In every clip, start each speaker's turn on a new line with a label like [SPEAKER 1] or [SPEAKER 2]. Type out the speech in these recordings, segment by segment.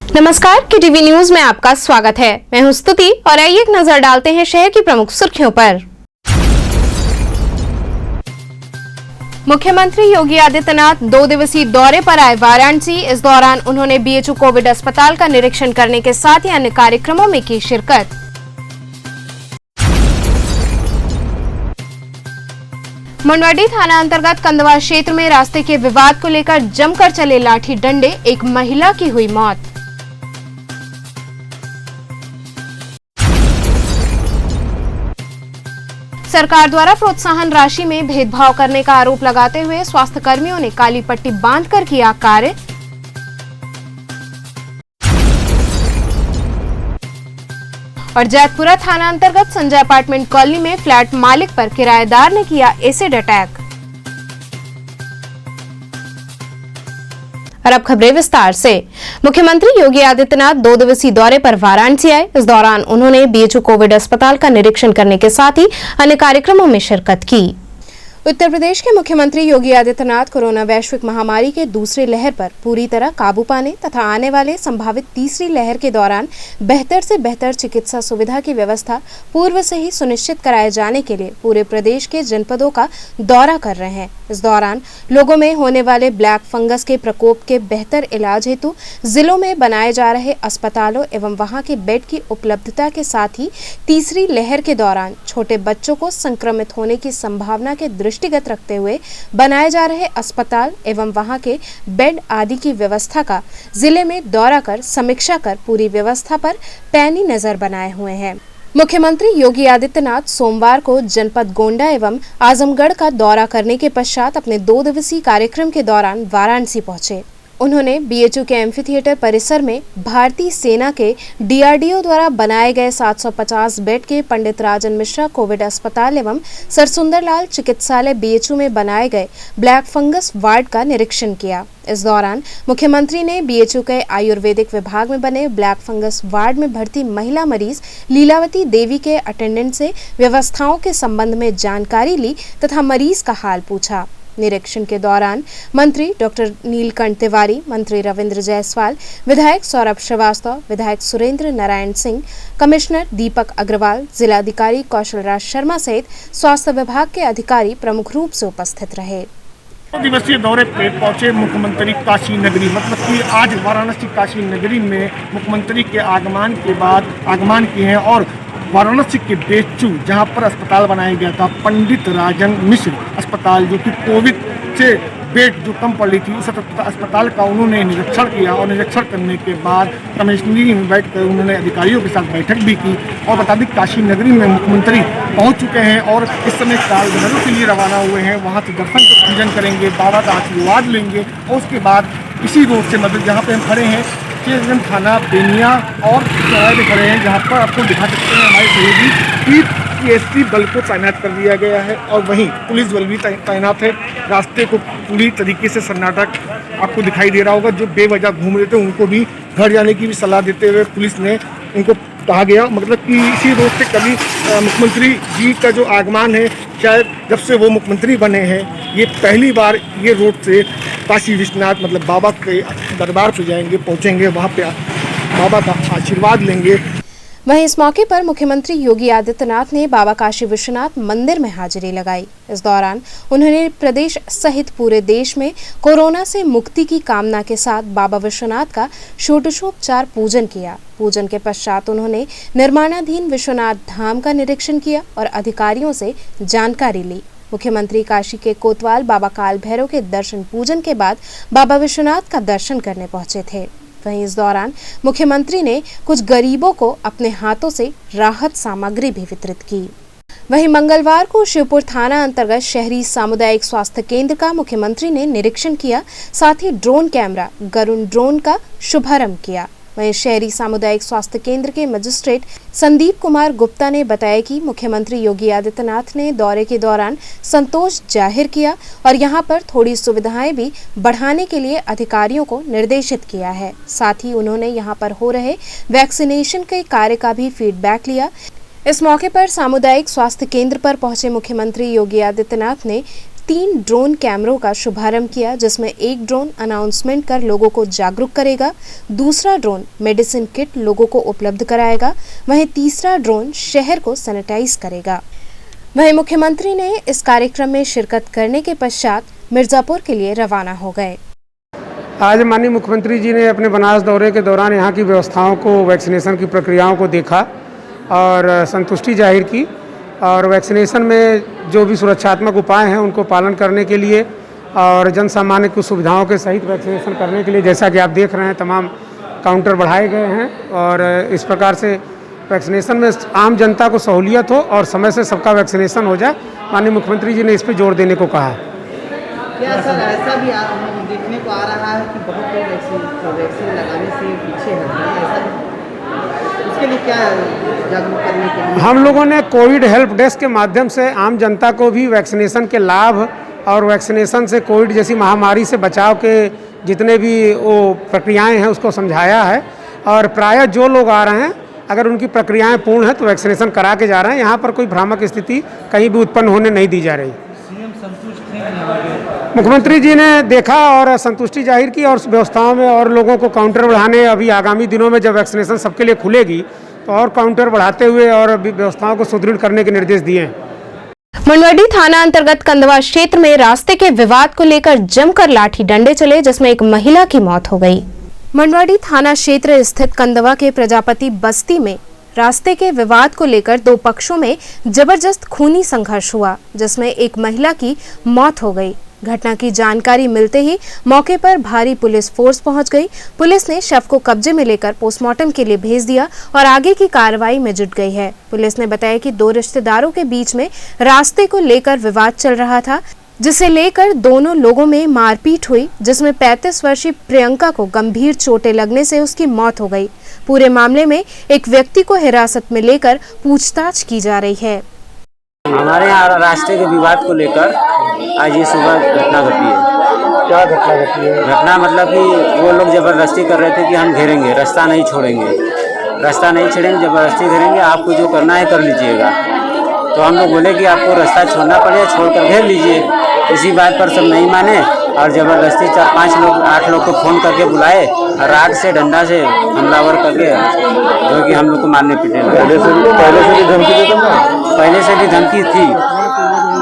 [SPEAKER 1] नमस्कार, KTV news में आपका स्वागत है। मैं हूं स्तुति और आइए एक नजर डालते हैं शहर की प्रमुख सुर्खियों पर। मुख्यमंत्री योगी आदित्यनाथ 2 दिवसीय दौरे पर आए वाराणसी। इस दौरान उन्होंने BHU कोविड अस्पताल का निरीक्षण करने के साथ ही अन्य कार्यक्रमों में की शिरकत। मुंडवाडी थाना अंतर्गत कंदवा क्षेत्र में रास्ते के विवाद को लेकर जमकर चले लाठी डंडे, एक महिला की हुई मौत। सरकार द्वारा प्रोत्साहन राशि में भेदभाव करने का आरोप लगाते हुए स्वास्थ्य कर्मियों ने काली पट्टी बांधकर किया कार्य। और जैतपुरा थाना अंतर्गत संजय अपार्टमेंट कॉलोनी में फ्लैट मालिक पर किराएदार ने किया एसिड अटैक। और अब खबरें विस्तार से। मुख्यमंत्री योगी आदित्यनाथ 2 दिवसीय दौरे पर वाराणसी आए। इस दौरान उन्होंने BHU कोविड अस्पताल का निरीक्षण करने के साथ ही अन्य कार्यक्रमों में शिरकत की। उत्तर प्रदेश के मुख्यमंत्री योगी आदित्यनाथ कोरोना वैश्विक महामारी के दूसरी लहर पर पूरी तरह काबू पाने तथा आने वाले संभावित तीसरी लहर के दौरान बेहतर से बेहतर चिकित्सा सुविधा की व्यवस्था पूर्व से ही सुनिश्चित कराए जाने के लिए पूरे प्रदेश के जनपदों का दौरा कर रहे हैं। इस दौरान लोगों में होने वाले ब्लैक फंगस के प्रकोप के बेहतर इलाज हेतु जिलों में बनाए जा रहे अस्पतालों एवं वहां के बेड की उपलब्धता के साथ ही तीसरी लहर के दौरान छोटे बच्चों को संक्रमित होने की संभावना के दृष्टिगत रखते हुए बनाए जा रहे अस्पताल एवं वहां के बेड आदि की व्यवस्था का जिले में दौरा कर समीक्षा कर पूरी व्यवस्था पर पैनी नजर बनाए हुए हैं। मुख्यमंत्री योगी आदित्यनाथ सोमवार को जनपद गोंडा एवं आजमगढ़ का दौरा करने के पश्चात अपने 2 दिवसीय कार्यक्रम के दौरान वाराणसी पहुंचे। उन्होंने BHU के एम्फी थिएटर परिसर में भारतीय सेना के DRDO द्वारा बनाए गए 750 बेड के पंडित राजन मिश्रा कोविड अस्पताल एवं सरसुंदरलाल चिकित्सालय BHU में बनाए गए ब्लैक फंगस वार्ड का निरीक्षण किया। इस दौरान मुख्यमंत्री ने BHU के आयुर्वेदिक विभाग में बने ब्लैक फंगस वार्ड में भर्ती महिला मरीज लीलावती देवी के अटेंडेंट से व्यवस्थाओं के संबंध में जानकारी ली तथा मरीज का हाल पूछा। निरीक्षण के दौरान मंत्री डॉक्टर नीलकंठ तिवारी, मंत्री रविंद्र जायसवाल, विधायक सौरभ श्रीवास्तव, विधायक सुरेंद्र नारायण सिंह, कमिश्नर दीपक अग्रवाल, जिलाधिकारी कौशल राज शर्मा सहित स्वास्थ्य विभाग के अधिकारी प्रमुख रूप से उपस्थित रहे।
[SPEAKER 2] 2 दिवसीय दौरे पे पहुंचे मुख्यमंत्री काशी नगरी, मतलब कि आज वाराणसी काशी नगरी में मुख्यमंत्री के आगमन किए हैं और वाराणसी के BHU जहां पर अस्पताल बनाया गया था पंडित राजन मिश्र अस्पताल, जो कि कोविड से बेड जो कम पड़ रही थी, उस अस्पताल का उन्होंने निरीक्षण किया और निरीक्षण करने के बाद कमिश्नरी में बैठ कर उन्होंने अधिकारियों के साथ बैठक भी की। और बता दें काशी नगरी में मुख्यमंत्री पहुंच चुके हैं और इस समय कालघरों के लिए रवाना हुए हैं। वहाँ से दर्शन पूजन करेंगे, बाबा का आशीर्वाद लेंगे और उसके बाद इसी रोड से, मतलब जहाँ पे हम खड़े हैं थाना बेनिया और चौराहे पे खड़े हैं, जहाँ पर आपको दिखा सकते हैं हमारे सहयोगी PSP बल को तैनात कर दिया गया है और वहीं पुलिस बल भी तैनात है। रास्ते को पूरी तरीके से सन्नाटक आपको दिखाई दे रहा होगा। जो बेवजह घूम रहे थे उनको भी घर जाने की भी सलाह देते हुए पुलिस ने उनको कहा गया, मतलब कि इसी रोड से कभी मुख्यमंत्री जी का जो आगमन है, शायद जब से वो मुख्यमंत्री बने हैं ये पहली बार ये रोड से काशी विश्वनाथ मतलब बाबा के दरबार पे जाएंगे, पहुंचेंगे, वहाँ पे बाबा का आशीर्वाद लेंगे।
[SPEAKER 1] वहीं इस मौके पर मुख्यमंत्री योगी आदित्यनाथ ने बाबा काशी विश्वनाथ मंदिर में हाजिरी लगाई। इस दौरान उन्होंने प्रदेश सहित पूरे देश में कोरोना से मुक्ति की कामना के साथ बाबा विश्वनाथ का षोडशोपचार पूजन किया। पूजन के पश्चात उन्होंने निर्माणाधीन विश्वनाथ धाम का निरीक्षण किया और अधिकारियों से जानकारी ली। मुख्यमंत्री काशी के कोतवाल बाबा काल भैरव के दर्शन पूजन के बाद बाबा विश्वनाथ का दर्शन करने पहुंचे थे। वहीं इस दौरान मुख्यमंत्री ने कुछ गरीबों को अपने हाथों से राहत सामग्री भी वितरित की। वहीं मंगलवार को शिवपुर थाना अंतर्गत शहरी सामुदायिक स्वास्थ्य केंद्र का मुख्यमंत्री ने निरीक्षण किया, साथ ही ड्रोन कैमरा गरुण ड्रोन का शुभारंभ किया। वहीं शहरी सामुदायिक स्वास्थ्य केंद्र के मजिस्ट्रेट संदीप कुमार गुप्ता ने बताया कि मुख्यमंत्री योगी आदित्यनाथ ने दौरे के दौरान संतोष जाहिर किया और यहां पर थोड़ी सुविधाएं भी बढ़ाने के लिए अधिकारियों को निर्देशित किया है। साथ ही उन्होंने यहां पर हो रहे वैक्सीनेशन के कार्य का भी फीडबैक लिया। इस मौके पर सामुदायिक स्वास्थ्य केंद्र पर पहुंचे मुख्यमंत्री योगी आदित्यनाथ ने 3 ड्रोन कैमरों का शुभारंभ किया, जिसमें एक ड्रोन अनाउंसमेंट कर लोगों को जागरूक करेगा, दूसरा ड्रोन मेडिसिन किट लोगों को उपलब्ध कराएगा, वहीं तीसरा ड्रोन शहर को सैनिटाइज करेगा। वहीं मुख्यमंत्री ने इस कार्यक्रम में शिरकत करने के पश्चात मिर्जापुर के लिए रवाना हो गए।
[SPEAKER 3] आज माननीय मुख्यमंत्री जी ने अपने बनारस दौरे के दौरान यहाँ की व्यवस्थाओं को, वैक्सीनेशन की प्रक्रियाओं को देखा और संतुष्टि जाहिर की और वैक्सीनेशन में जो भी सुरक्षात्मक उपाय हैं उनको पालन करने के लिए और जन सामान्य की सुविधाओं के सहित वैक्सीनेशन करने के लिए, जैसा कि आप देख रहे हैं, तमाम काउंटर बढ़ाए गए हैं और इस प्रकार से वैक्सीनेशन में आम जनता को सहूलियत हो और समय से सबका वैक्सीनेशन हो जाए। माननीय मुख्यमंत्री जी ने इस पर जोर देने को कहा।
[SPEAKER 4] क्या सर ऐसा भी देखने को आ रहा है कि बहुत लोग वैक्सीन लगाने से पीछे हट रहे हैं, ऐसा उसके लिए क्या जागरूक करने के लिए
[SPEAKER 3] हम लोगों ने कोविड हेल्प डेस्क के माध्यम से आम जनता को भी वैक्सीनेशन के लाभ और वैक्सीनेशन से कोविड जैसी महामारी से बचाव के जितने भी वो प्रक्रियाएं हैं उसको समझाया है और प्रायः जो लोग आ रहे हैं अगर उनकी प्रक्रियाएं पूर्ण हैं तो वैक्सीनेशन करा के जा रहे हैं। यहाँ पर कोई भ्रामक स्थिति कहीं भी उत्पन्न होने नहीं दी जा रही।
[SPEAKER 4] सीएम संतुष्ट हैं?
[SPEAKER 3] मुख्यमंत्री जी ने देखा और संतुष्टि जाहिर की और व्यवस्थाओं में और लोगों को काउंटर बढ़ाने, अभी आगामी दिनों में जब वैक्सीनेशन सबके लिए खुलेगी तो और काउंटर बढ़ाते हुए और व्यवस्थाओं को सुदृढ़ करने के निर्देश दिए हैं।
[SPEAKER 1] मंडवाडी थाना अंतर्गत कंदवा क्षेत्र में रास्ते के विवाद को लेकर जमकर लाठी डंडे चले, जिसमें एक महिला की मौत हो गई। मंडवाडी थाना क्षेत्र स्थित कंदवा के प्रजापति बस्ती में रास्ते के विवाद को लेकर दो पक्षों में जबरदस्त खूनी संघर्ष हुआ, जिसमें एक महिला की मौत हो गई। घटना की जानकारी मिलते ही मौके पर भारी पुलिस फोर्स पहुंच गई। पुलिस ने शव को कब्जे में लेकर पोस्टमार्टम के लिए भेज दिया और आगे की कार्रवाई में जुट गई है। पुलिस ने बताया कि दो रिश्तेदारों के बीच में रास्ते को लेकर विवाद चल रहा था, जिसे लेकर दोनों लोगों में मारपीट हुई, जिसमें 35 वर्षीय प्रियंका को गंभीर चोटें लगने से उसकी मौत हो गई। पूरे मामले में एक व्यक्ति को हिरासत में लेकर पूछताछ की जा रही है।
[SPEAKER 5] हमारे यहाँ रास्ते के विवाद को लेकर आज ये सुबह घटना घटी है।
[SPEAKER 3] क्या घटना घटी है?
[SPEAKER 5] घटना मतलब कि वो लोग जबरदस्ती कर रहे थे कि हम घेरेंगे, रास्ता नहीं छोड़ेंगे, जबरदस्ती घेरेंगे, आपको जो करना है कर लीजिएगा। तो हम लोग बोले कि आपको रास्ता छोड़ना पड़ेगा, छोड़कर घेर लीजिए। इसी बात पर सब नहीं माने और ज़बरदस्ती 4-5 लोग 8 लोग को फ़ोन करके बुलाए और राड से डंडा से हमलावर करके जो कि हम लोग को मारने पीटे लगे। पहले से भी धमकी थी।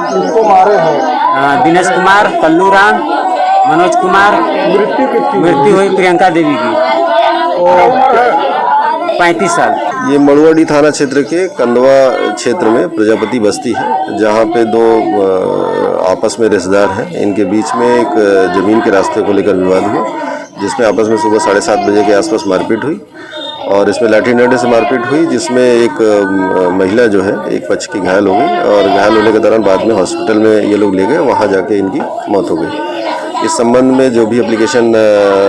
[SPEAKER 3] किसको मारे हैं?
[SPEAKER 5] दिनेश कुमार, कल्लू राम, मनोज कुमार। मृत्यु हुई प्रियंका देवी की, 35 साल।
[SPEAKER 6] ये मंडवाडी थाना क्षेत्र के कंदवा क्षेत्र में प्रजापति बस्ती है, जहाँ पे दो आपस में रिश्तेदार हैं। इनके बीच में एक ज़मीन के रास्ते को लेकर विवाद हुआ, जिसमें आपस में सुबह 7:30 बजे के आसपास मारपीट हुई और इसमें लाठी डंडे से मारपीट हुई, जिसमें एक महिला जो है एक पक्ष की घायल हो गई और घायल होने के दौरान बाद में हॉस्पिटल में ये लोग ले गए, वहाँ जाके इनकी मौत हो गई। इस संबंध में जो भी एप्लीकेशन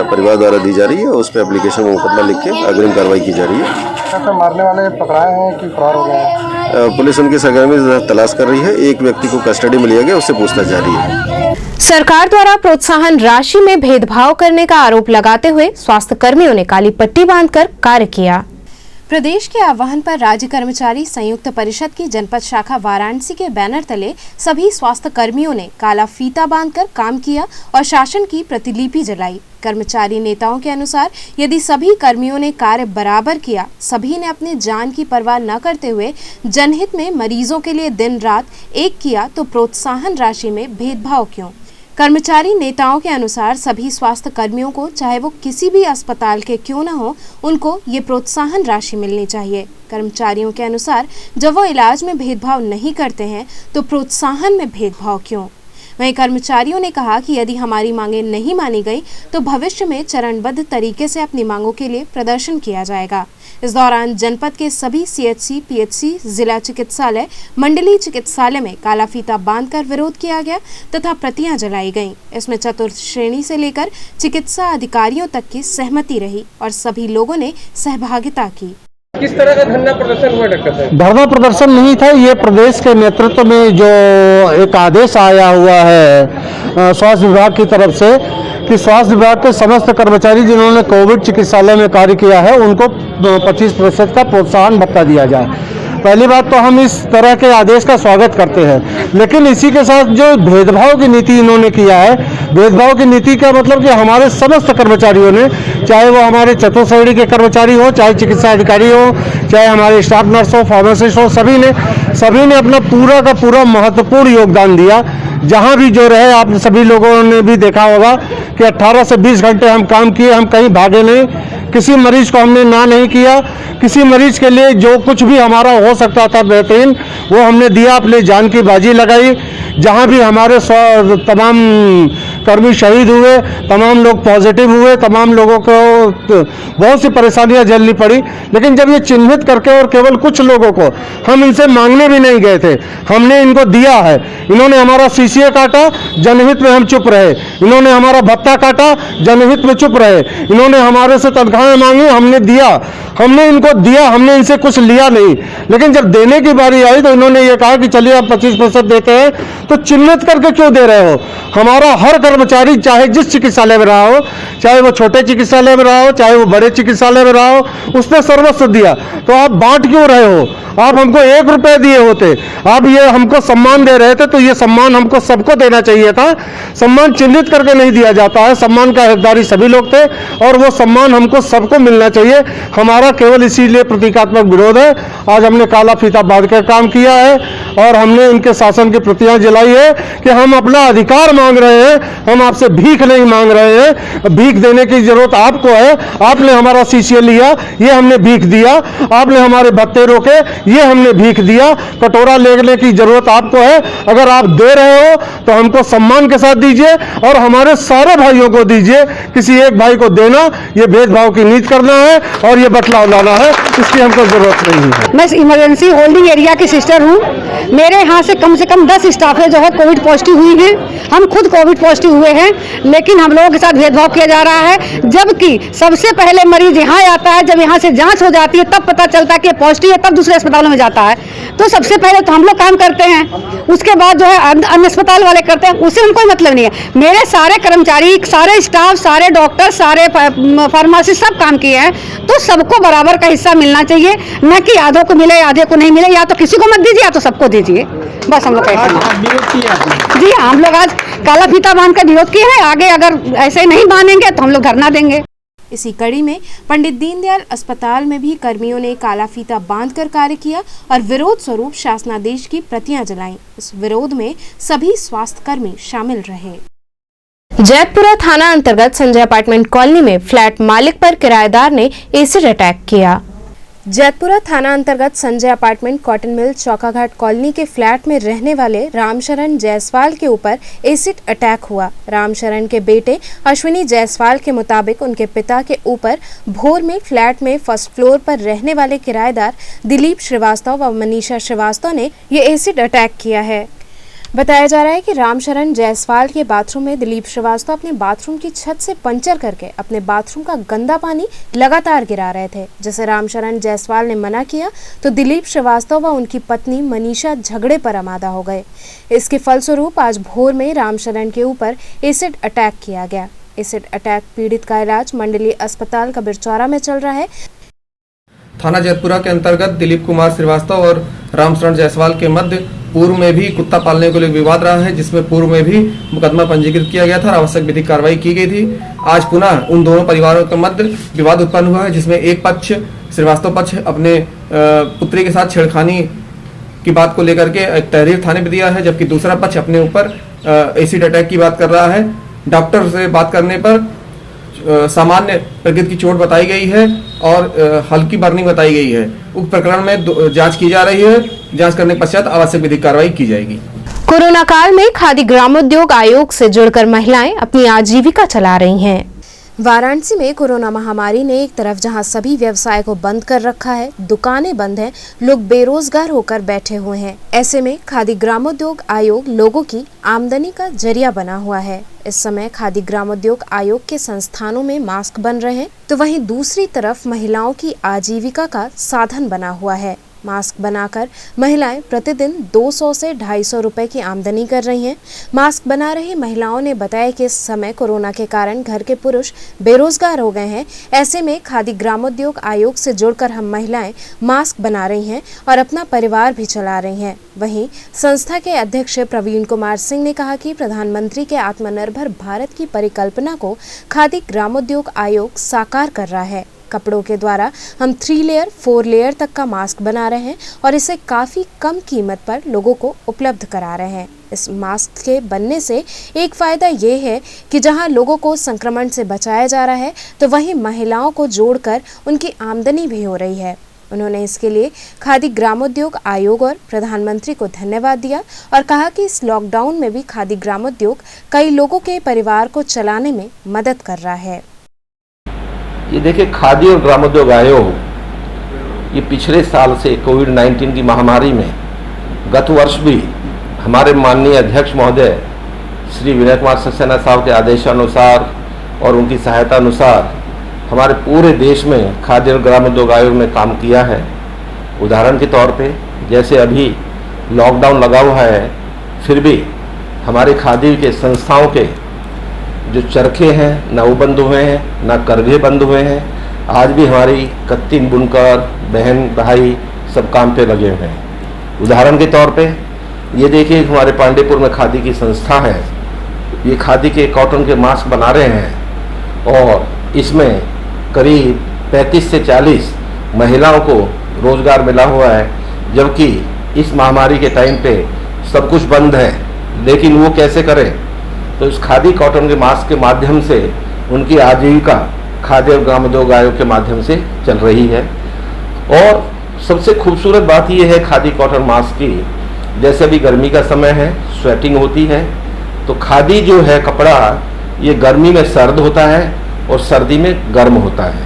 [SPEAKER 6] परिवार द्वारा दी जा रही है उस पर एप्लीकेशन में मुकदमा लिख के अग्रिम कार्रवाई की जा रही है।
[SPEAKER 3] मारने वाले पकड़ाए हैं कि फरार हो गए हैं?
[SPEAKER 6] पुलिस उनकी सरगर्मी तलाश कर रही है। एक व्यक्ति को कस्टडी में लिया गया, उससे पूछताछ जारी है।
[SPEAKER 1] सरकार द्वारा प्रोत्साहन राशि में भेदभाव करने का आरोप लगाते हुए स्वास्थ्य कर्मियों ने काली पट्टी बांधकर कार्य किया। प्रदेश के आह्वान पर राज्य कर्मचारी संयुक्त परिषद की जनपद शाखा वाराणसी के बैनर तले सभी स्वास्थ्य कर्मियों ने काला फीता बांधकर काम किया और शासन की प्रतिलिपि जलाई। कर्मचारी नेताओं के अनुसार यदि सभी कर्मियों ने कार्य बराबर किया, सभी ने अपनी जान की परवाह न करते हुए जनहित में मरीजों के लिए दिन रात एक किया, तो प्रोत्साहन राशि में भेदभाव क्यों? कर्मचारी नेताओं के अनुसार सभी स्वास्थ्य कर्मियों को, चाहे वो किसी भी अस्पताल के क्यों न हो, उनको ये प्रोत्साहन राशि मिलनी चाहिए। कर्मचारियों के अनुसार जब वो इलाज में भेदभाव नहीं करते हैं तो प्रोत्साहन में भेदभाव क्यों? वहीं कर्मचारियों ने कहा कि यदि हमारी मांगें नहीं मानी गई तो भविष्य में चरणबद्ध तरीके से अपनी मांगों के लिए प्रदर्शन किया जाएगा। इस दौरान जनपद के सभी सीएचसी, पीएचसी, जिला चिकित्सालय, मंडलीय चिकित्सालय में काला फीता बांधकर विरोध किया गया तथा प्रतियां जलाई गईं। इसमें चतुर्थ श्रेणी से लेकर चिकित्सा अधिकारियों तक की सहमति रही और सभी लोगों ने सहभागिता की।
[SPEAKER 2] किस तरह का धरना प्रदर्शन हुआ डॉक्टर साहब?
[SPEAKER 7] धरना प्रदर्शन नहीं था, ये प्रदेश के नेतृत्व में जो एक आदेश आया हुआ है स्वास्थ्य विभाग की तरफ से कि स्वास्थ्य विभाग के समस्त कर्मचारी जिन्होंने कोविड चिकित्सालय में कार्य किया है उनको 25% का प्रोत्साहन भत्ता दिया जाए। पहली बात तो हम इस तरह के आदेश का स्वागत करते हैं, लेकिन इसी के साथ जो भेदभाव की नीति इन्होंने किया है, भेदभाव की नीति का मतलब कि हमारे समस्त कर्मचारियों ने, चाहे वो हमारे चतुर्थ श्रेणी के कर्मचारी हो, चाहे चिकित्सा अधिकारी हो, चाहे हमारे स्टाफ नर्स हो, फार्मासिस्ट हो, सभी ने अपना पूरा का पूरा महत्वपूर्ण योगदान दिया। जहां भी जो रहे, आप सभी लोगों ने भी देखा होगा कि 18 से 20 घंटे हम काम किए, हम कहीं भागे नहीं, किसी मरीज को हमने ना नहीं किया, किसी मरीज के लिए जो कुछ भी हमारा हो सकता था बेहतरीन वो हमने दिया, अपनी जान की बाजी लगाई। जहां भी हमारे तमाम कर्मी शहीद हुए, तमाम लोग पॉजिटिव हुए, तमाम लोगों को बहुत सी परेशानियां झेलनी पड़ी, लेकिन जब ये चिन्हित करके और केवल कुछ लोगों को हम इनसे मांगने भी नहीं गए थे, हमने इनको दिया है। इन्होंने हमारा सीसीए काटा, जनहित में हम चुप रहे। इन्होंने हमारा भत्ता काटा, जनहित में चुप रहे। इन्होंने हमारे से तनख्वाहें मांगी, हमने दिया, हमने इनको दिया, हमने इनसे कुछ लिया नहीं। लेकिन जब देने की बारी आई तो इन्होंने ये कहा कि चलिए आप 25% देते हैं, तो चिन्हित करके क्यों दे रहे हो? हमारा हर कर्मचारी चाहे जिस चिकित्सालय में रहा हो, चाहे वो छोटे चिकित्सालय में रहा हो, चाहे वो बड़े चिकित्सालय में रहा हो, उसने सर्वस्व दिया। तो आप बांट क्यों रहे हो? आप हमको 1 रुपए दिए होते, आप ये हमको सम्मान दे रहे थे, तो ये सम्मान हमको सबको देना चाहिए था। सम्मान चिन्हित करके नहीं दिया जाता है, सम्मान का हकदारी सभी लोग थे और वो सम्मान हमको सबको मिलना चाहिए। हमारा केवल इसीलिए प्रतीकात्मक विरोध है। आज हमने काला फीता बांध कर काम किया है और हमने इनके शासन की प्रतियां जलाई है कि हम अपना अधिकार मांग रहे हैं, हम आपसे भीख नहीं मांग रहे हैं। भीख देने की जरूरत आपको है। आपने हमारा सीसीए लिया, ये हमने भीख दिया। आपने हमारे भत्ते रोके, ये हमने भीख दिया। कटोरा लेने की जरूरत आपको है। अगर आप दे रहे हो तो हमको सम्मान के साथ दीजिए और हमारे सारे भाइयों को दीजिए। किसी एक भाई को देना, ये भेदभाव की नीति करना है और ये बदलाव लाना है, इसकी हमको जरूरत नहीं है।
[SPEAKER 8] मैं इमरजेंसी होल्डिंग एरिया की सिस्टर हूँ। मेरे यहाँ से कम 10 स्टाफ है जो है कोविड पॉजिटिव हुई हैं। हम खुद कोविड पॉजिटिव हुए हैं, लेकिन हम लोगों के साथ भेदभाव किया जा रहा है। जबकि सबसे पहले मरीज यहाँ आता है, जब यहाँ से जांच हो जाती है तब पता चलता है कि पॉजिटिव है, तब दूसरे अस्पतालों में जाता है। तो सबसे पहले तो हम लोग काम करते हैं, उसके बाद जो है अन्य अस्पताल वाले करते हैं, उससे उनको कोई मतलब नहीं है। मेरे सारे कर्मचारी, सारे स्टाफ, सारे डॉक्टर, सारे फार्मासिस्ट सब काम किए हैं, तो सबको बराबर का हिस्सा मिलना चाहिए, न कि आधों को मिले आधे को नहीं मिले। या तो किसी को मत दीजिए या तो सबको दीजिए, बस हम लोग जी हाँ, हम लोग आज काला फीता बांध कर विरोध किए हैं। आगे अगर ऐसे नहीं बांधेंगे तो हम लोग धरना देंगे।
[SPEAKER 1] इसी कड़ी में पंडित दीनदयाल अस्पताल में भी कर्मियों ने काला फीता बांधकर कार्य किया और विरोध स्वरूप शासनादेश की प्रतियां जलाईं। इस विरोध में सभी स्वास्थ्य कर्मी शामिल रहे। जैतपुरा थाना अंतर्गत संजय अपार्टमेंट कॉलोनी में फ्लैट मालिक पर किराएदार ने एसिड अटैक किया। जैतपुरा थाना अंतर्गत Sanjay apartment cotton mill Chaukaghat colony के फ्लैट में रहने वाले रामशरण जायसवाल के ऊपर एसिड अटैक हुआ। रामशरण के बेटे अश्विनी जायसवाल के मुताबिक उनके पिता के ऊपर भोर में फ्लैट में फर्स्ट फ्लोर पर रहने वाले किराएदार दिलीप श्रीवास्तव व मनीषा श्रीवास्तव ने ये एसिड अटैक किया है। बताया जा रहा है कि रामशरण जायसवाल के बाथरूम में दिलीप श्रीवास्तव अपने बाथरूम की छत से पंचर करके अपने बाथरूम का गंदा पानी लगातार गिरा रहे थे, जिसे रामशरण जायसवाल ने मना किया तो दिलीप श्रीवास्तव व उनकी पत्नी मनीषा झगड़े पर आमादा हो गए। इसके फलस्वरूप आज भोर में रामशरण के ऊपर एसिड अटैक किया गया। एसिड अटैक पीड़ित का इलाज मंडलीय अस्पताल कबीरचौरा में चल रहा है।
[SPEAKER 9] थाना जैतपुरा के अंतर्गत दिलीप कुमार श्रीवास्तव और रामशरण जायसवाल के मध्य पूर्व में भी कुत्ता पालने को लेकर विवाद रहा है, जिसमें पूर्व में भी मुकदमा पंजीकृत किया गया था और आवश्यक विधिक कार्रवाई की गई थी। आज पुनः उन दोनों परिवारों के मध्य विवाद उत्पन्न हुआ है, जिसमें एक पक्ष श्रीवास्तव पक्ष अपने पुत्री के साथ छेड़खानी की बात को लेकर के एक तहरीर थाने में दिया है, जबकि दूसरा पक्ष अपने ऊपर एसिड अटैक की बात कर रहा है। डॉक्टर से बात करने पर सामान्य प्रकृति की चोट बताई गई है और हल्की बर्निंग बताई गई है। उक्त प्रकरण में जांच की जा रही है। जांच करने के पश्चात आवश्यक विधिक कार्रवाई की जाएगी।
[SPEAKER 1] कोरोना काल में खादी ग्रामोद्योग आयोग से जुड़कर महिलाएं अपनी आजीविका चला रही हैं। वाराणसी में कोरोना महामारी ने एक तरफ जहां सभी व्यवसाय को बंद कर रखा है, दुकानें बंद हैं, लोग बेरोजगार होकर बैठे हुए हैं। ऐसे में खादी ग्रामोद्योग आयोग लोगों की आमदनी का जरिया बना हुआ है। इस समय खादी ग्रामोद्योग आयोग के संस्थानों में मास्क बन रहे हैं, तो वहीं दूसरी तरफ महिलाओं की आजीविका का साधन बना हुआ है। मास्क बनाकर महिलाएं प्रतिदिन 200 से 250 रुपए की आमदनी कर रही हैं। मास्क बना रही महिलाओं ने बताया कि इस समय कोरोना के कारण घर के पुरुष बेरोजगार हो गए हैं। ऐसे में खादी ग्रामोद्योग आयोग से जुड़कर हम महिलाएं मास्क बना रही हैं और अपना परिवार भी चला रही हैं। वहीं संस्था के अध्यक्ष प्रवीण कुमार सिंह ने कहा कि प्रधानमंत्री के आत्मनिर्भर भारत की परिकल्पना को खादी ग्रामोद्योग आयोग साकार कर रहा है। कपड़ों के द्वारा हम 3 लेयर 4 लेयर तक का मास्क बना रहे हैं और इसे काफ़ी कम कीमत पर लोगों को उपलब्ध करा रहे हैं। इस मास्क के बनने से एक फ़ायदा ये है कि जहां लोगों को संक्रमण से बचाया जा रहा है तो वहीं महिलाओं को जोड़कर उनकी आमदनी भी हो रही है। उन्होंने इसके लिए खादी ग्रामोद्योग आयोग और प्रधानमंत्री को धन्यवाद दिया और कहा कि इस लॉकडाउन में भी खादी ग्रामोद्योग कई लोगों के परिवार को चलाने में मदद कर रहा है।
[SPEAKER 10] ये देखिए, खादी और ग्रामोद्योग आयोग ये पिछले साल से कोविड-19 की महामारी में गत वर्ष भी हमारे माननीय अध्यक्ष महोदय श्री विनय कुमार सक्सेना साहब के आदेशानुसार और उनकी सहायता अनुसार हमारे पूरे देश में खादी और ग्रामोद्योग आयोग ने काम किया है। उदाहरण के तौर पे जैसे अभी लॉकडाउन लगा हुआ है, फिर भी हमारे खादी के संस्थाओं के जो चरखे हैं ना वो बंद हुए हैं, ना करघे बंद हुए हैं। आज भी हमारी कत्तीन बुनकर बहन भाई सब काम पे लगे हुए हैं। उदाहरण के तौर पे ये देखिए, हमारे पांडेपुर में खादी की संस्था है, ये खादी के कॉटन के मास्क बना रहे हैं और इसमें करीब 35 से 40 महिलाओं को रोज़गार मिला हुआ है। जबकि इस महामारी के टाइम पे सब कुछ बंद है, लेकिन वो कैसे करें? तो इस खादी कॉटन के मास्क के माध्यम से उनकी आजीविका खादी और ग्रामोद्योग आयोग के माध्यम से चल रही है। और सबसे खूबसूरत बात यह है खादी कॉटन मास्क की, जैसे अभी गर्मी का समय है, स्वेटिंग होती है, तो खादी जो है कपड़ा ये गर्मी में सर्द होता है और सर्दी में गर्म होता है।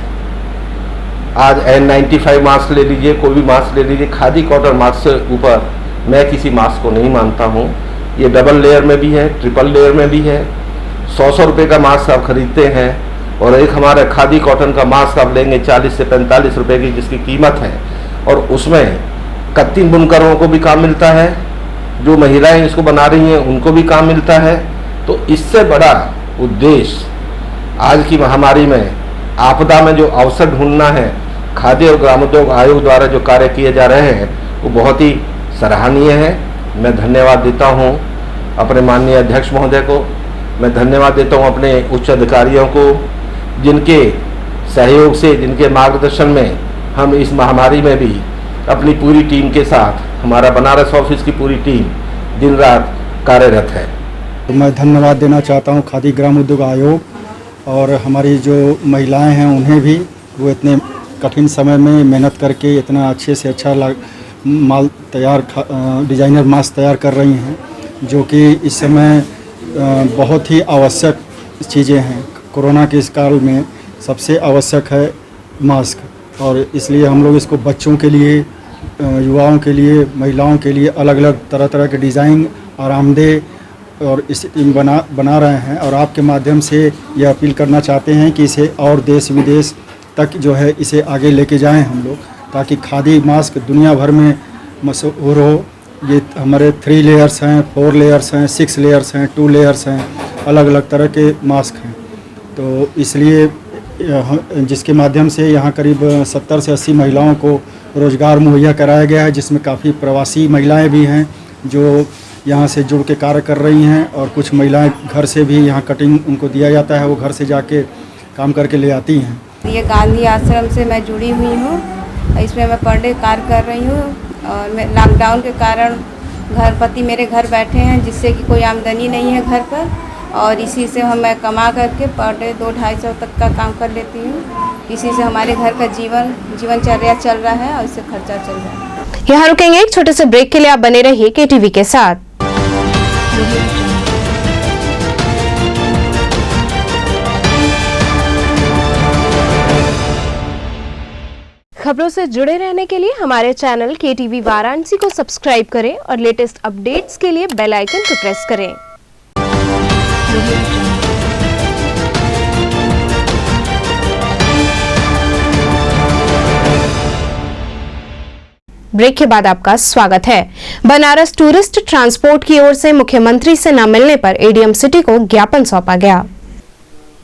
[SPEAKER 10] आज N95 मास्क ले लीजिए, कोई भी मास्क ले लीजिए, खादी कॉटन मास्क से ऊपर मैं किसी मास्क को नहीं मानता हूँ। ये डबल लेयर में भी है, ट्रिपल लेयर में भी है। 100 रुपये का मास्क आप खरीदते हैं और एक हमारा खादी कॉटन का मास्क आप लेंगे 40 से 45 रुपये की जिसकी कीमत है, और उसमें कत्तीन बुनकरों को भी काम मिलता है, जो महिलाएं इसको बना रही हैं उनको भी काम मिलता है। तो इससे बड़ा उद्देश्य आज की महामारी में आपदा में जो अवसर ढूंढना है, खादी और ग्रामोद्योग आयोग द्वारा जो कार्य किए जा रहे हैं वो बहुत ही सराहनीय है। मैं धन्यवाद देता हूं अपने माननीय अध्यक्ष महोदय को, मैं धन्यवाद देता हूं अपने उच्च अधिकारियों को, जिनके सहयोग से, जिनके मार्गदर्शन में हम इस महामारी में भी अपनी पूरी टीम के साथ, हमारा बनारस ऑफिस की पूरी टीम दिन रात कार्यरत है।
[SPEAKER 11] तो मैं धन्यवाद देना चाहता हूं खादी ग्रामोद्योग आयोग और हमारी जो महिलाएं हैं उन्हें भी, वो इतने कठिन समय में मेहनत करके इतना अच्छे से अच्छा माल तैयार, डिजाइनर मास्क तैयार कर रही हैं, जो कि इस समय बहुत ही आवश्यक चीज़ें हैं। कोरोना के इस काल में सबसे आवश्यक है मास्क, और इसलिए हम लोग इसको बच्चों के लिए, युवाओं के लिए, महिलाओं के लिए अलग अलग तरह तरह के डिज़ाइन आरामदेह और इस बना रहे हैं। और आपके माध्यम से ये अपील करना चाहते हैं कि इसे और देश विदेश तक जो है इसे आगे लेके जाएं हम लोग, ताकि खादी मास्क दुनिया भर में मशहूर हो। ये हमारे 3 लेयर्स हैं, 4 लेयर्स हैं, 6 लेयर्स हैं, 2 लेयर्स हैं, अलग अलग तरह के मास्क हैं। तो इसलिए जिसके माध्यम से यहाँ करीब 70 से 80 महिलाओं को रोज़गार मुहैया कराया गया है, जिसमें काफ़ी प्रवासी महिलाएं भी हैं जो यहाँ से जुड़ के कार्य कर रही हैं, और कुछ महिलाएं घर से भी यहाँ कटिंग उनको दिया जाता है, वो घर से जाके काम करके ले आती हैं।
[SPEAKER 12] ये गांधी आश्रम से मैं जुड़ी हुई हूँ, इसमें मैं पर डे कार्य कर रही हूँ। और मैं लॉकडाउन के कारण घर पति मेरे घर बैठे हैं, जिससे कि कोई आमदनी नहीं है घर पर, और इसी से मैं कमा करके पर डे 200-250 तक का काम कर लेती हूँ। इसी से हमारे घर का जीवनचर्या चल रहा है और इससे खर्चा चल रहा है।
[SPEAKER 1] यहाँ रुकेंगे एक छोटे से ब्रेक के लिए, आप बने रहिए KTV के साथ। खबरों से जुड़े रहने के लिए हमारे चैनल KTV वाराणसी को सब्सक्राइब करें और लेटेस्ट अपडेट्स के लिए बेल आइकन को प्रेस करें। ब्रेक के बाद आपका स्वागत है। बनारस टूरिस्ट ट्रांसपोर्ट की ओर से मुख्यमंत्री से न मिलने पर एडीएम सिटी को ज्ञापन सौंपा गया।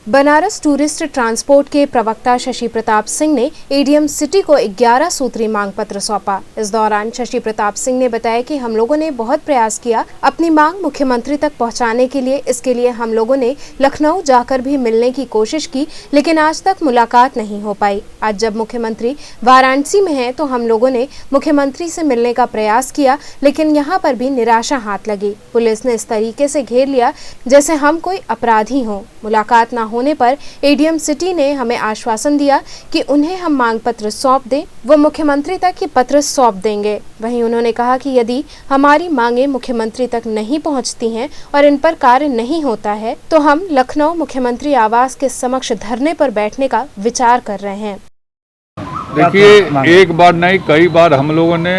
[SPEAKER 1] बनारस टूरिस्ट ट्रांसपोर्ट के प्रवक्ता शशि प्रताप सिंह ने एडीएम सिटी को 11 सूत्री मांग पत्र सौंपा। इस दौरान शशि प्रताप सिंह ने बताया कि हम लोगों ने बहुत प्रयास किया अपनी मांग मुख्यमंत्री तक पहुंचाने के लिए। इसके लिए हम लोगों ने लखनऊ जाकर भी मिलने की कोशिश की, लेकिन आज तक मुलाकात नहीं हो पाई। आज जब मुख्यमंत्री वाराणसी में हैं, तो हम लोगों ने मुख्यमंत्री से मिलने का प्रयास किया, लेकिन यहाँ पर भी निराशा हाथ लगी। पुलिस ने इस तरीके से घेर लिया जैसे हम कोई अपराधी हों। मुलाकात न होने पर एडीएम सिटी ने हमें आश्वासन दिया कि उन्हें हम मांग पत्र सौंप दें, वो मुख्यमंत्री तक ये पत्र सौंप देंगे। वहीं उन्होंने कहा कि यदि हमारी मांगे मुख्यमंत्री तक नहीं पहुंचती हैं और इन पर कार्य नहीं होता है, तो हम लखनऊ मुख्यमंत्री आवास के समक्ष धरने पर बैठने का विचार कर रहे हैं।
[SPEAKER 13] देखिए, एक बार नहीं कई बार हम लोगों ने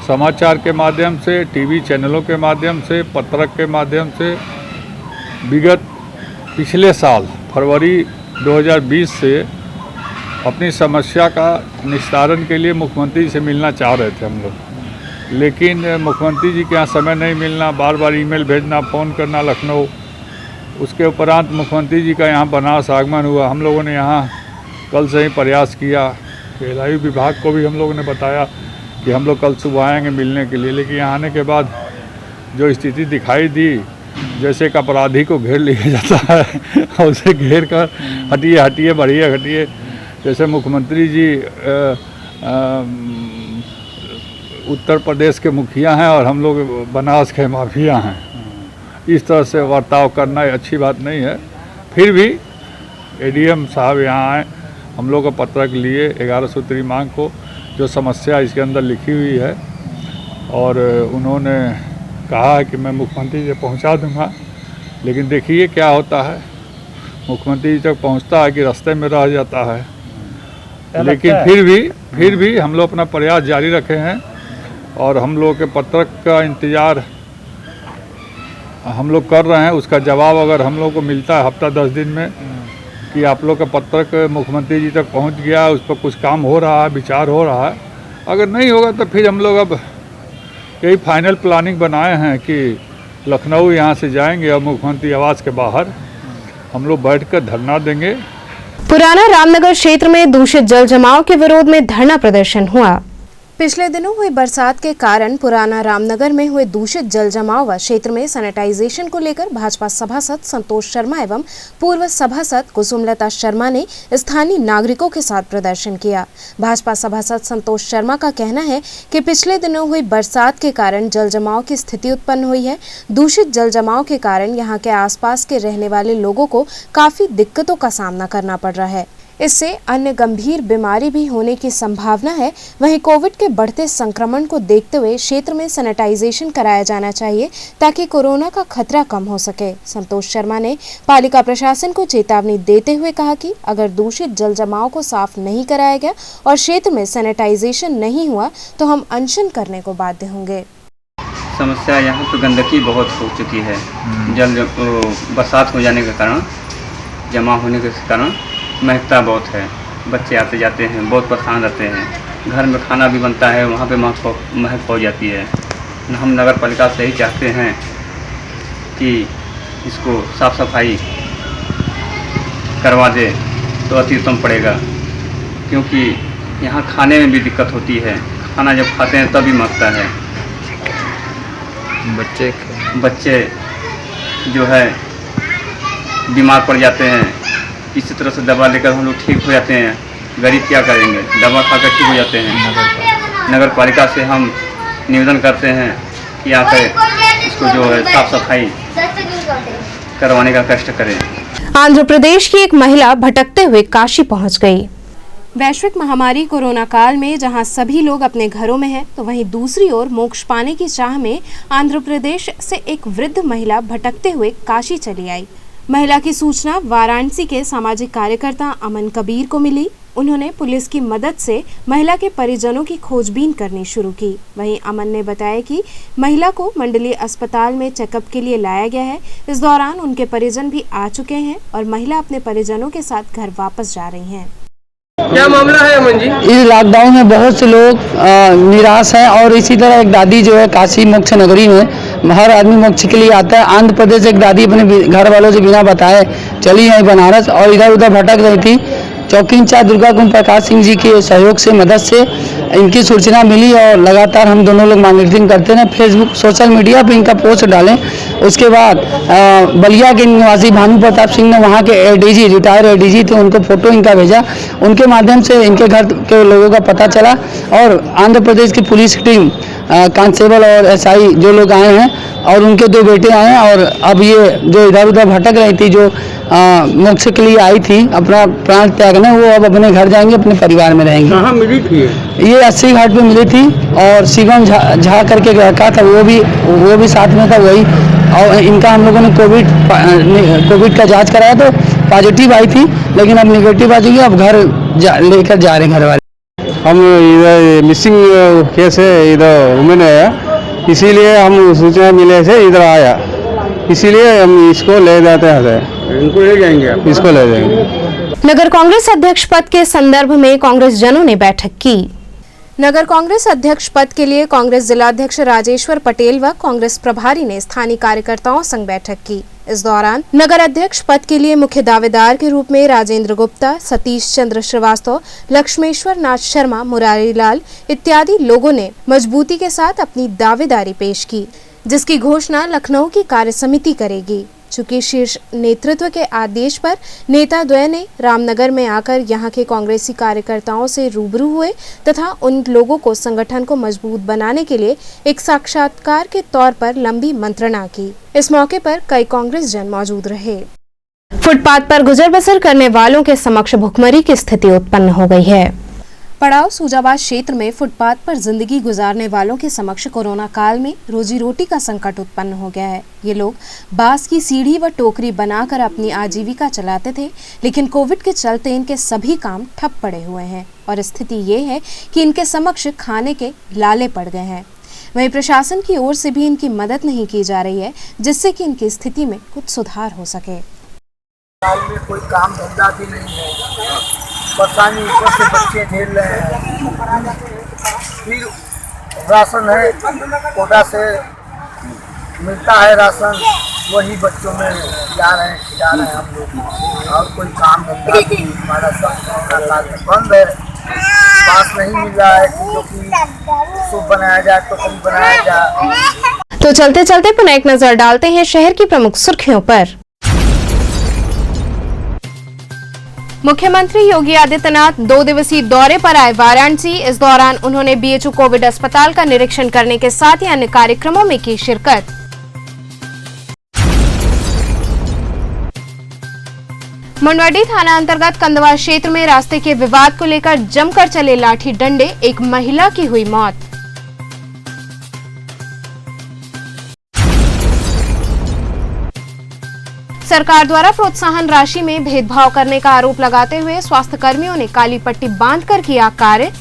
[SPEAKER 13] समाचार के माध्यम से, टीवी चैनलों के माध्यम से, पत्रक के माध्यम से विगत पिछले साल फरवरी 2020 से अपनी समस्या का निस्तारण के लिए मुख्यमंत्री से मिलना चाह रहे थे हम लोग, लेकिन मुख्यमंत्री जी के यहाँ समय नहीं मिलना, बार बार ईमेल भेजना, फ़ोन करना लखनऊ। उसके उपरांत मुख्यमंत्री जी का यहाँ बनारस आगमन हुआ। हम लोगों ने यहाँ कल से ही प्रयास किया, खेलाई विभाग को भी हम लोगों ने बताया कि हम लोग कल सुबह आएँगे मिलने के लिए, लेकिन यहाँ आने के बाद जो स्थिति दिखाई दी, जैसे एक अपराधी को घेर लिया जाता है और उसे घेर कर हटिए हटिए बढ़िए हटिए, जैसे मुख्यमंत्री जी उत्तर प्रदेश के मुखिया हैं और हम लोग बनारस के माफिया हैं। इस तरह से बर्ताव करना अच्छी बात नहीं है। फिर भी एडीएम साहब यहाँ आए, हम लोग का पत्रक लिए 11 सूत्री मांग को, जो समस्या इसके अंदर लिखी हुई है, और उन्होंने कहा है कि मैं मुख्यमंत्री जी पहुंचा दूंगा। लेकिन देखिए क्या होता है, मुख्यमंत्री जी तक पहुंचता है कि रास्ते में रह जाता है। लेकिन फिर भी हम लोग अपना प्रयास जारी रखे हैं और हम लोग के पत्रक का इंतज़ार हम लोग कर रहे हैं। उसका जवाब अगर हम लोग को मिलता है हफ्ता 10 दिन में कि आप लोग का पत्रक मुख्यमंत्री जी तक पहुँच गया, उस पर कुछ काम हो रहा है, विचार हो रहा है, अगर नहीं होगा तो फिर हम लोग अब यही फाइनल प्लानिंग बनाए हैं कि लखनऊ यहाँ से जाएंगे और मुख्यमंत्री आवास के बाहर हम लोग बैठकर धरना देंगे।
[SPEAKER 1] पुराना रामनगर क्षेत्र में दूषित जल जमाव के विरोध में धरना प्रदर्शन हुआ। पिछले दिनों हुई बरसात के कारण पुराना रामनगर में हुए दूषित जल जमाव व क्षेत्र में सैनिटाइजेशन को लेकर भाजपा सभासद संतोष शर्मा एवं पूर्व सभासद कुसुमलता शर्मा ने स्थानीय नागरिकों के साथ प्रदर्शन किया। भाजपा सभासद संतोष शर्मा का कहना है कि पिछले दिनों हुई बरसात के कारण जल जमाव की स्थिति उत्पन्न हुई है। दूषित जल जमाव के कारण यहाँ के आसपास के रहने वाले लोगों को काफी दिक्कतों का सामना करना पड़ रहा है। इससे अन्य गंभीर बीमारी भी होने की संभावना है। वहीं कोविड के बढ़ते संक्रमण को देखते हुए क्षेत्र में सैनिटाइजेशन कराया जाना चाहिए ताकि कोरोना का खतरा कम हो सके। संतोष शर्मा ने पालिका प्रशासन को चेतावनी देते हुए कहा कि अगर दूषित जल जमाव को साफ नहीं कराया गया और क्षेत्र में सैनिटाइजेशन नहीं हुआ तो हम अनशन करने को बाध्य होंगे।
[SPEAKER 14] समस्या यहाँ तो गंदगी बहुत हो चुकी है। जल बरसात हो जाने के कारण, जमा होने के कारण महकता बहुत है। बच्चे आते जाते हैं, बहुत परेशान रहते हैं। घर में खाना भी बनता है, वहाँ पे महक पहुँच जाती है। हम नगर पालिका से ही चाहते हैं कि इसको साफ़ सफाई करवा दे तो अति उत्तम पड़ेगा, क्योंकि यहाँ खाने में भी दिक्कत होती है। खाना जब खाते हैं तभी महकता है। बच्चे जो है बीमार पड़ जाते हैं। इसी तरह से दवा लेकर हम लोग ठीक हो जाते हैं। गरीब क्या करेंगे, दवा खाकर ठीक हो जाते हैं। नगर पालिका से हम निवेदन करते हैं कि आकर इसको जो है साफ सफाई करवाने का कष्ट करें।
[SPEAKER 1] आंध्र प्रदेश की एक महिला भटकते हुए काशी पहुंच गई। वैश्विक महामारी कोरोना काल में जहां सभी लोग अपने घरों में हैं, तो वहीं दूसरी ओर मोक्ष पाने की चाह में आंध्र प्रदेश से एक वृद्ध महिला भटकते हुए काशी चली आई। महिला की सूचना वाराणसी के सामाजिक कार्यकर्ता अमन कबीर को मिली। उन्होंने पुलिस की मदद से महिला के परिजनों की खोजबीन करनी शुरू की। वहीं अमन ने बताया कि महिला को मंडलीय अस्पताल में चेकअप के लिए लाया गया है। इस दौरान उनके परिजन भी आ चुके हैं और महिला अपने परिजनों के साथ घर वापस जा रही हैं।
[SPEAKER 9] क्या मामला है अमन जी?
[SPEAKER 15] इस लॉकडाउन में बहुत से लोग निराश हैं और इसी तरह एक दादी जो है काशी मोक्ष नगरी में हर आदमी मोक्ष के लिए आता है। आंध्र प्रदेश एक दादी अपने घर वालों से बिना बताए चली आई बनारस और इधर उधर भटक रही थी। चौकी इंचार्ज दुर्गा कुंड प्रकाश सिंह जी के सहयोग से मदद से इनकी सूचना मिली और लगातार हम दोनों लोग मॉनिटरिंग करते हैं। फेसबुक सोशल मीडिया पे इनका पोस्ट डालें। उसके बाद बलिया के निवासी भानु प्रताप सिंह ने वहाँ के एडीजी रिटायर्ड एडीजी थे, उनको फोटो इनका भेजा। उनके माध्यम से इनके घर के लोगों का पता चला और आंध्र प्रदेश की पुलिस टीम कांस्टेबल और एसआई जो लोग आए हैं और उनके 2 बेटे आए हैं। और अब ये जो इधर उधर भटक रही थी, जो मोक्ष के लिए आई थी अपना प्राण त्यागने, वो अब अपने घर जाएंगे, अपने परिवार में रहेंगे।
[SPEAKER 9] कहाँ मिली थी
[SPEAKER 15] ये 80 घाट पे मिली थी और शिवम झा करके लड़का था, वो भी साथ में था वही। और इनका हम लोगों ने कोविड का जांच कराया तो पॉजिटिव आई थी, लेकिन अब निगेटिव आ चुकी है। अब घर लेकर जा रहे हैं घर वाले।
[SPEAKER 7] हम इधर मिसिंग केस है, इधर वुमेन है, इसीलिए हम सूचना मिले से इधर आया, इसीलिए हम इसको ले जाते हैं। इनको ले जाएंगे? इसको ले जाएंगे।
[SPEAKER 1] नगर कांग्रेस अध्यक्ष पद के संदर्भ में कांग्रेस जनों ने बैठक की। नगर कांग्रेस अध्यक्ष पद के लिए कांग्रेस जिलाध्यक्ष राजेश्वर पटेल व कांग्रेस प्रभारी ने स्थानीय कार्यकर्ताओं संग बैठक की। इस दौरान नगर अध्यक्ष पद के लिए मुख्य दावेदार के रूप में राजेंद्र गुप्ता, सतीश चंद्र श्रीवास्तव, लक्ष्मेश्वर नाथ शर्मा, मुरारी लाल इत्यादि लोगों ने मजबूती के साथ अपनी दावेदारी पेश की, जिसकी घोषणा लखनऊ की कार्य समिति करेगी। चूंकि शीर्ष नेतृत्व के आदेश पर नेता द्वय ने रामनगर में आकर यहां के कांग्रेसी कार्यकर्ताओं से रूबरू हुए तथा उन लोगों को संगठन को मजबूत बनाने के लिए एक साक्षात्कार के तौर पर लंबी मंत्रणा की। इस मौके पर कई कांग्रेस जन मौजूद रहे। फुटपाथ पर गुजर बसर करने वालों के समक्ष भुखमरी की स्थिति उत्पन्न हो गई है। पड़ाव सूजाबाद क्षेत्र में फुटपाथ पर जिंदगी गुजारने वालों के समक्ष कोरोना काल में रोजी रोटी का संकट उत्पन्न हो गया है। ये लोग बांस की सीढ़ी व टोकरी बनाकर अपनी आजीविका चलाते थे, लेकिन कोविड के चलते इनके सभी काम ठप पड़े हुए हैं और स्थिति ये है कि इनके समक्ष खाने के लाले पड़ गए हैं। वहीं प्रशासन की ओर से भी इनकी मदद नहीं की जा रही है, जिससे कि इनकी स्थिति में कुछ सुधार हो सके।
[SPEAKER 16] में कोई काम धंधा भी नहीं है, परेशानी ऊपर से बच्चे झेल रहे हैं। फिर राशन है, कोटा से मिलता है राशन, वही बच्चों में जा रहे हैं, खिला रहे हैं हम लोग। और कोई काम धंधा भी हमारा सब बंद है, पास नहीं मिल रहा है क्योंकि सूप बनाया जाए तो कभी बनाया जाए।
[SPEAKER 1] तो चलते चलते पुनः एक नजर डालते हैं शहर की प्रमुख सुर्खियों पर। मुख्यमंत्री योगी आदित्यनाथ 2 दिवसीय दौरे पर आए वाराणसी। इस दौरान उन्होंने बीएचयू कोविड अस्पताल का निरीक्षण करने के साथ ही अन्य कार्यक्रमों में की शिरकत। मुंडवाडी थाना अंतर्गत कंदवा क्षेत्र में रास्ते के विवाद को लेकर जमकर चले लाठी डंडे, एक महिला की हुई मौत। सरकार द्वारा प्रोत्साहन राशि में भेदभाव करने का आरोप लगाते हुए स्वास्थ्य कर्मियों ने काली पट्टी बांधकर किया कार्य।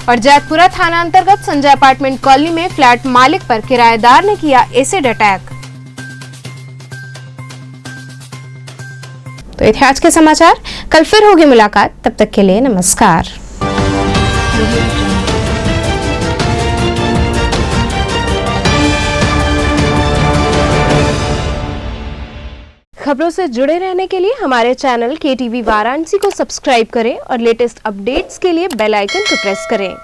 [SPEAKER 1] और जैतपुरा थाना अंतर्गत संजय अपार्टमेंट कॉलोनी में फ्लैट मालिक पर किराएदार ने किया एसिड अटैक। तो ये थे आज के समाचार। कल फिर होगी मुलाकात, तब तक के लिए नमस्कार। खबरों से जुड़े रहने के लिए हमारे चैनल KTV वाराणसी को सब्सक्राइब करें और लेटेस्ट अपडेट्स के लिए बेल आइकन को प्रेस करें।